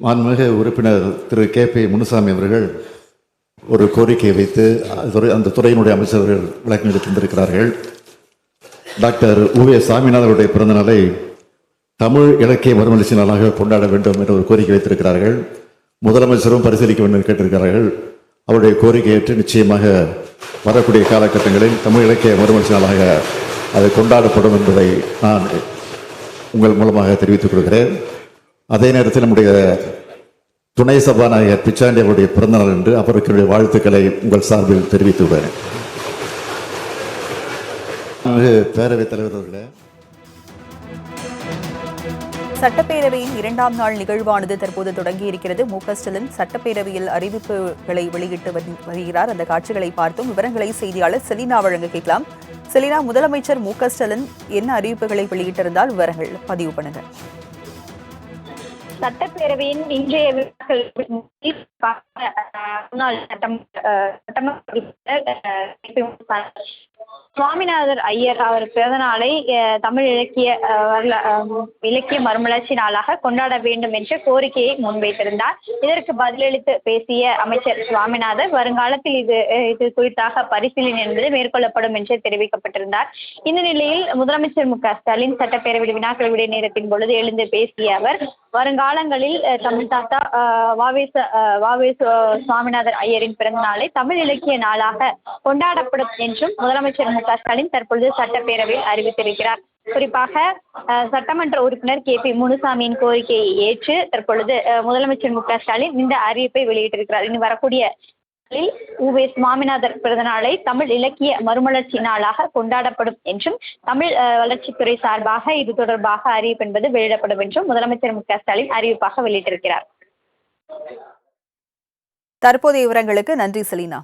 மாண்புமிகு உறுப்பினர் திரு கே.பி. முனுசாமி அவர்கள் ஒரு கோரிக்கையை வைத்து அந்த துறையினுடைய அமைச்சர்கள் விளக்கம் எடுத்திருக்கிறார்கள். டாக்டர் உவே சாமிநாதனுடைய பிறந்த நாளை தமிழ் இலக்கிய மறுமலர்ச்சி நாளாக கொண்டாட வேண்டும் என்ற ஒரு கோரிக்கை வைத்திருக்கிறார்கள். முதலமைச்சரும் பரிசீலிக்க வேண்டும் என்று கேட்டிருக்கிறார்கள். அவருடைய கோரிக்கையேற்று நிச்சயமாக வரக்கூடிய காலகட்டங்களில் தமிழ் இலக்கிய மறுமலர்ச்சி நாளாக அது கொண்டாடப்படும் என்பதை நான் உங்கள் மூலமாக தெரிவித்துக் கொள்கிறேன். அதே நேரத்தில் நம்முடைய துணை சபாநாயகர் பிச்சாண்டி அவருடைய பிறந்தநாள் என்று அவருக்கு வாழ்த்துக்களை உங்கள் சார்பில் தெரிவித்துள்ளேன். பேரவைத் தலைவர் அவர்களே, சட்டப்பேரவையின் 2ஆம் நாள் நிகழ்வானது தற்போது தொடங்கியிருக்கிறது. மு.க.ஸ்டாலின் சட்டப்பேரவையில் அறிவிப்புகளை வெளியிட்டு வருகிறார். அந்த காட்சிகளை பார்த்தும் விவரங்களை செய்தியாளர் செலினா வழங்க கேட்கலாம். செலினா, முதலமைச்சர் மு.க.ஸ்டாலின் என்ன அறிவிப்புகளை வெளியிட்டிருந்தால் விவரங்கள் பதிவு பண்ணுங்க. சட்டப்பேரவையின் இன்றைய சுவாமிநாதர் ஐயர் அவர் பிறந்த நாளை தமிழ் இலக்கிய மறுமலர்ச்சி நாளாக கொண்டாட வேண்டும் என்ற கோரிக்கையை முன்வைத்திருந்தார். இதற்கு பதிலளித்து பேசிய அமைச்சர் சுவாமிநாதர் வருங்காலத்தில் இது குறித்தாக பரிசீலனை என்பது மேற்கொள்ளப்படும் என்று தெரிவிக்கப்பட்டிருந்தார். இந்த நிலையில் முதலமைச்சர் மு.க.ஸ்டாலின் சட்டப்பேரவை வினாக்கள் விடை நேரத்தின் பொழுது எழுந்து பேசிய அவர் வருங்காலங்களில் தமிழ் தாத்தா வாவே சுவாமிநாதர் ஐயரின் பிறந்த நாளை தமிழ் இலக்கிய நாளாக கொண்டாடப்படும் என்றும் முதலமைச்சர் மு.க.ஸ்டாலின் தற்பொழுது சட்டப்பேரவையில் அறிவித்திருக்கிறார். குறிப்பாக சட்டமன்ற உறுப்பினர் கே.பி. முனுசாமியின் கோரிக்கையை ஏற்று தற்பொழுது முதலமைச்சர் மு.க.ஸ்டாலின் இந்த அறிவிப்பை வெளியிட்டிருக்கிறார். இனி வரக்கூடிய உவே சுவாமிநாதர் பிறந்த நாளை தமிழ் இலக்கிய மறுமலர்ச்சி நாளாக கொண்டாடப்படும் என்றும் தமிழ் வளர்ச்சித்துறை சார்பாக இது தொடர்பாக அறிவிப்பு என்பது வெளியிடப்படும் என்றும் முதலமைச்சர் மு.க.ஸ்டாலின் அறிவிப்பாக வெளியிட்டிருக்கிறார். தற்போதைய விவரங்களுக்கு நன்றி செலினா.